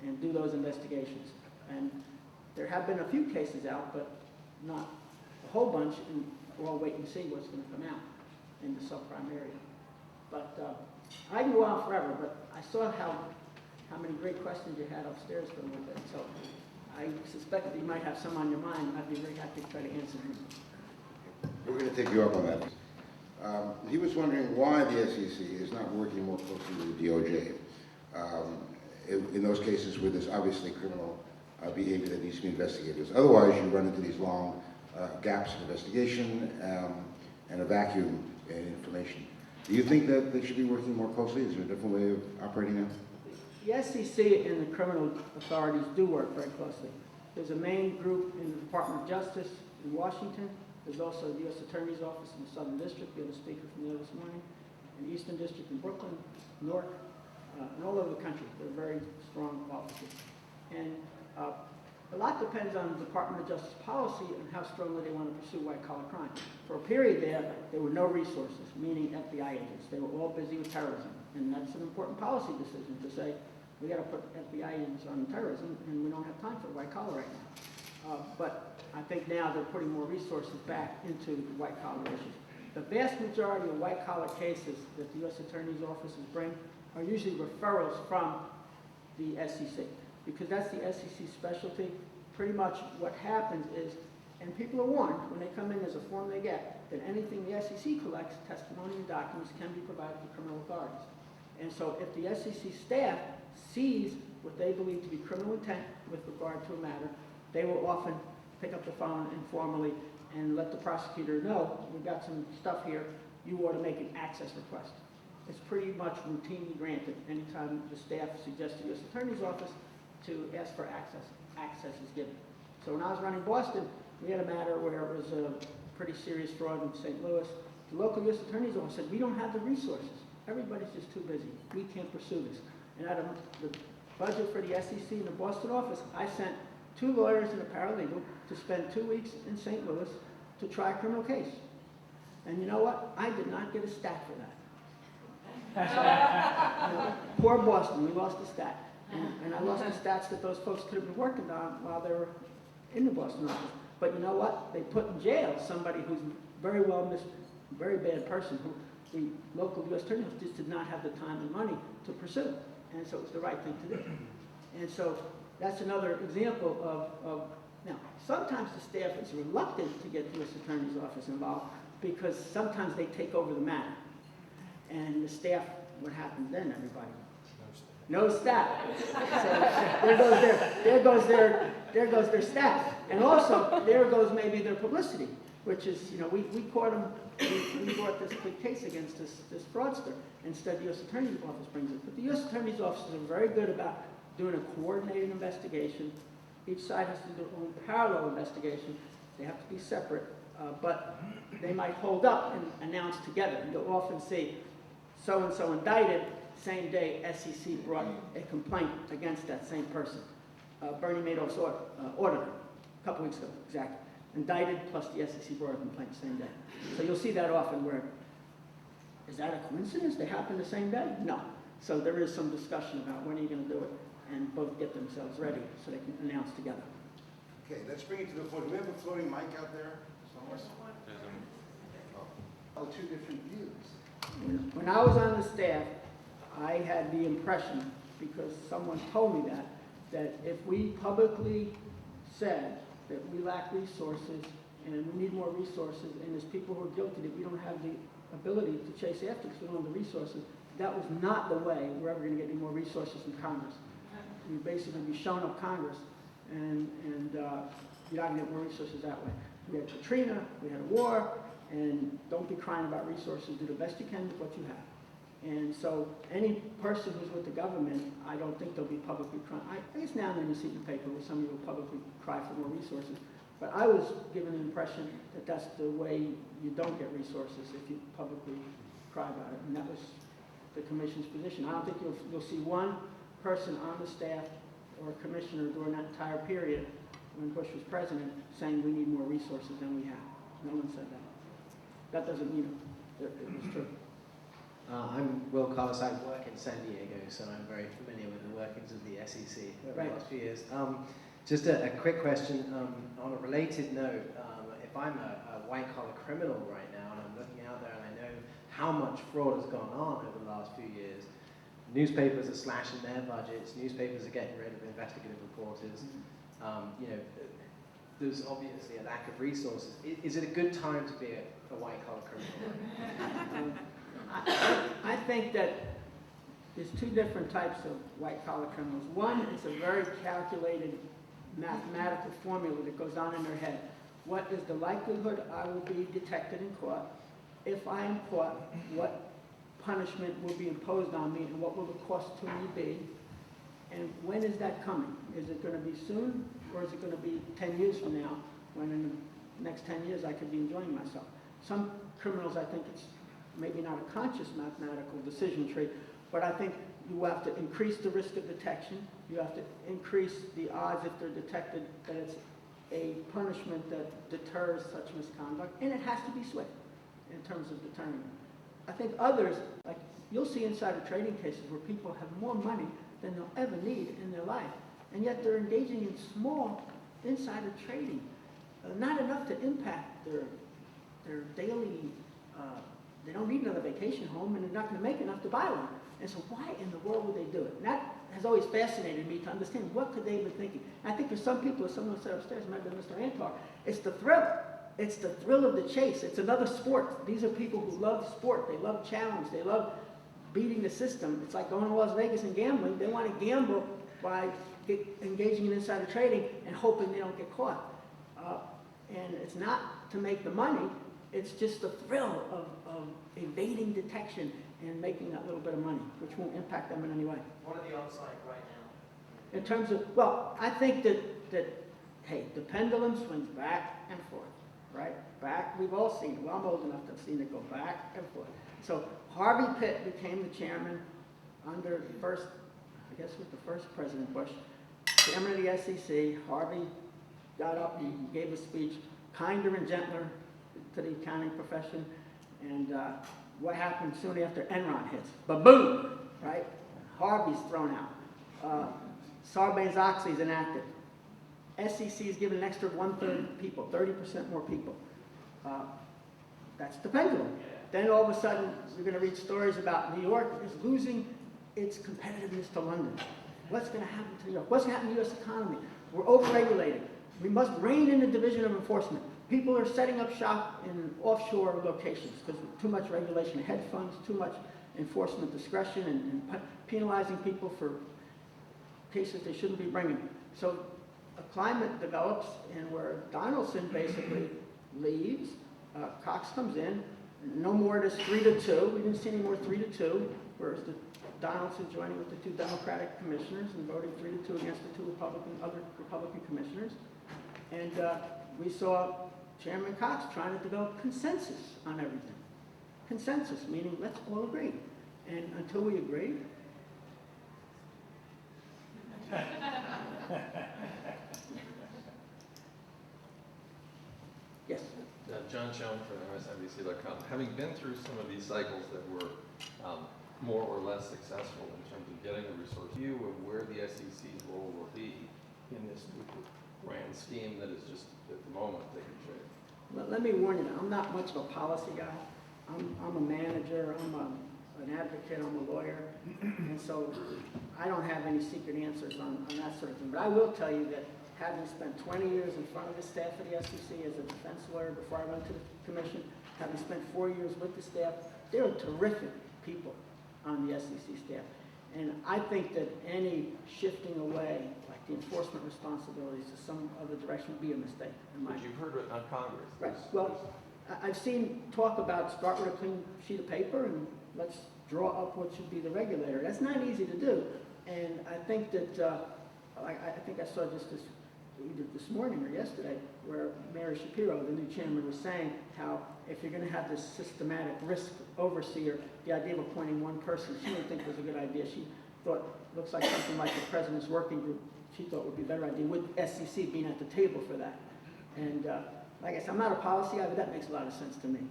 and do those investigations. And there have been a few cases out, but not a whole bunch, and we'll wait and see what's going to come out in the subprime area. But I can go on forever, but I saw how many great questions you had upstairs for a little bit, so I suspect that you might have some on your mind, and I'd be very happy to try to answer them. We're going to take you up on that. He was wondering why the SEC is not working more closely with the DOJ in those cases where there's obviously criminal behavior that needs to be investigated. Otherwise, you run into these long gaps in investigation and a vacuum in information. Do you think that they should be working more closely? Is there a different way of operating now? The SEC and the criminal authorities do work very closely. There's a main group in the Department of Justice in Washington. There's also the U.S. Attorney's Office in the Southern District. We had a speaker from there this morning. And the Eastern District in Brooklyn, Newark, and all over the country. They're very strong offices. And a lot depends on the Department of Justice policy and how strongly they want to pursue white-collar crime. For a period there were no resources, meaning FBI agents. They were all busy with terrorism. And that's an important policy decision to say, we got to put FBI agents on terrorism, and we don't have time for white-collar right now. But I think now they're putting more resources back into white-collar issues. The vast majority of white-collar cases that the U.S. Attorney's offices bring are usually referrals from the SEC, because that's the SEC specialty. Pretty much what happens is, and people are warned when they come in, there's a form they get, that anything the SEC collects, testimony and documents, can be provided to criminal authorities. And so if the SEC staff sees what they believe to be criminal intent with regard to a matter, they will often pick up the phone informally and let the prosecutor know, we've got some stuff here, you ought to make an access request. It's pretty much routinely granted anytime the staff suggests to the U.S. Attorney's Office to ask for access. Access is given. So when I was running Boston, we had a matter where it was a pretty serious fraud in St. Louis. The local U.S. Attorney's Office said, we don't have the resources. Everybody's just too busy. We can't pursue this. And out of the budget for the SEC in the Boston office, I sent 2 lawyers and a paralegal to spend 2 weeks in St. Louis to try a criminal case. And you know what? I did not get a stat for that. Poor Boston, we lost a stat. And I lost the stats that those folks could have been working on while they were in the Boston office. But you know what? They put in jail somebody who's very bad person who the local U.S. Attorney just did not have the time and money to pursue. And so it was the right thing to do. And so that's another example of now, sometimes the staff is reluctant to get the U.S. Attorney's Office involved because sometimes they take over the matter. And the staff, what happens then, everybody? No staff. So there goes their staff. And also, there goes maybe their publicity, which is, you know, we caught them, we brought this big case against this fraudster. Instead, the U.S. Attorney's Office brings it. But the U.S. Attorney's Offices are very good about doing a coordinated investigation. Each side has to do their own parallel investigation. They have to be separate, but they might hold up and announce together. You'll often see so-and-so indicted, same day SEC brought a complaint against that same person. Bernie Madoff's auditor, a couple weeks ago, exactly. Indicted plus the SEC brought a complaint the same day. So you'll see that often where, is that a coincidence? They happen the same day? No. So there is some discussion about when are you going to do it and both get themselves ready so they can announce together. Okay, let's bring it to the floor. Do we have a floating mic out there somewhere? Oh, 2 different views. When I was on the staff, I had the impression, because someone told me that if we publicly said that we lack resources and we need more resources, and there's people who are guilty that we don't have the ability to chase after because we don't have the resources, that was not the way we're ever going to get any more resources from Congress. We basically be showing up Congress, and you're not going to get more resources that way. We had Katrina, we had a war, and don't be crying about resources. Do the best you can with what you have. And so any person who's with the government, I don't think they'll be publicly crying. I guess now and then you see in the paper where some of you will publicly cry for more resources. But I was given the impression that that's the way you don't get resources if you publicly cry about it. And that was the commission's position. I don't think you'll see one person on the staff or a commissioner during that entire period when Bush was president saying we need more resources than we have. No one said that. That doesn't mean it was true. I'm Will Carlos. I work in San Diego, so I'm very familiar with the workings of the SEC over the last few years. Just a quick question on a related note. If I'm a white-collar criminal right now and I'm looking out there and I know how much fraud has gone on over the last few years, newspapers are slashing their budgets, newspapers are getting rid of investigative reporters. You know, there's obviously a lack of resources. Is it a good time to be a white-collar criminal? I think that there's two different types of white-collar criminals. One is a very calculated mathematical formula that goes on in their head. What is the likelihood I will be detected and caught? If I am caught, what punishment will be imposed on me and what will the cost to me be? And when is that coming? Is it going to be soon or is it going to be 10 years from now when in the next 10 years I could be enjoying myself? Some criminals, I think it's maybe not a conscious mathematical decision tree, but I think you have to increase the risk of detection. You have to increase the odds if they're detected that it's a punishment that deters such misconduct, and it has to be swift in terms of deterring it. I think others, like you'll see insider trading cases where people have more money than they'll ever need in their life, and yet they're engaging in small insider trading, not enough to impact their daily. They don't need another vacation home, and they're not going to make enough to buy one. And so why in the world would they do it? And that has always fascinated me to understand what could they have been thinking. And I think for some people, as someone said upstairs, it might have been Mr. Antar, it's the thrill. It's the thrill of the chase. It's another sport. These are people who love sport. They love challenge. They love beating the system. It's like going to Las Vegas and gambling. They want to gamble by engaging in insider trading and hoping they don't get caught. And it's not to make the money. It's just the thrill of evading detection and making that little bit of money, which won't impact them in any way. What are the odds like right now? In terms of, well, I think that hey, the pendulum swings back and forth, right? Back, we've all seen it. Well, I'm old enough to have seen it go back and forth. So Harvey Pitt became the chairman under the first, I guess it was the first President Bush, chairman of the SEC. Harvey got up, he gave a speech, kinder and gentler to the accounting profession, and what happened soon after Enron hits? Ba-boom, right? Harvey's thrown out. Sarbanes-Oxley's enacted. SEC is given an extra 1/3 people, 30% more people. That's the pendulum. Then all of a sudden, you're going to read stories about New York is losing its competitiveness to London. What's going to happen to New York? What's going to happen to the U.S. economy? We're overregulated. We must rein in the division of enforcement. People are setting up shop in offshore locations because too much regulation of hedge funds, too much enforcement discretion, and penalizing people for cases they shouldn't be bringing. So a climate develops, and where Donaldson basically leaves, Cox comes in, no more this 3-2. We didn't see any more 3-2, whereas Donaldson joining with the two Democratic commissioners and voting 3-2 against the two other Republican commissioners. And we saw Chairman Cox trying to develop consensus on everything. Consensus, meaning let's all agree. And until we agree, yes. John Schoen from MSNBC.com. Having been through some of these cycles that were more or less successful in terms of getting the resource, view of where the SEC's role will be in this grand scheme that is just at the moment taking shape. Well, let me warn you, I'm not much of a policy guy. I'm a manager, I'm an advocate, I'm a lawyer, and so I don't have any secret answers on that sort of thing. But I will tell you that having spent 20 years in front of the staff of the SEC as a defense lawyer before I went to the commission, having spent 4 years with the staff, they're terrific people on the SEC staff. And I think that any shifting away, like the enforcement responsibilities to some other direction, would be a mistake. But you've heard it on Congress. Right. Well, I've seen talk about start with a clean sheet of paper and let's draw up what should be the regulator. That's not easy to do. And I think that, I think I saw just either this morning or yesterday, where Mary Shapiro, the new chairman, was saying how if you're going to have this systematic risk overseer, the idea of appointing one person, she didn't think was a good idea. She thought, looks like something like the President's Working Group, she thought would be a better idea, with SEC being at the table for that. And like I said, I'm not a policy guy, but that makes a lot of sense to me.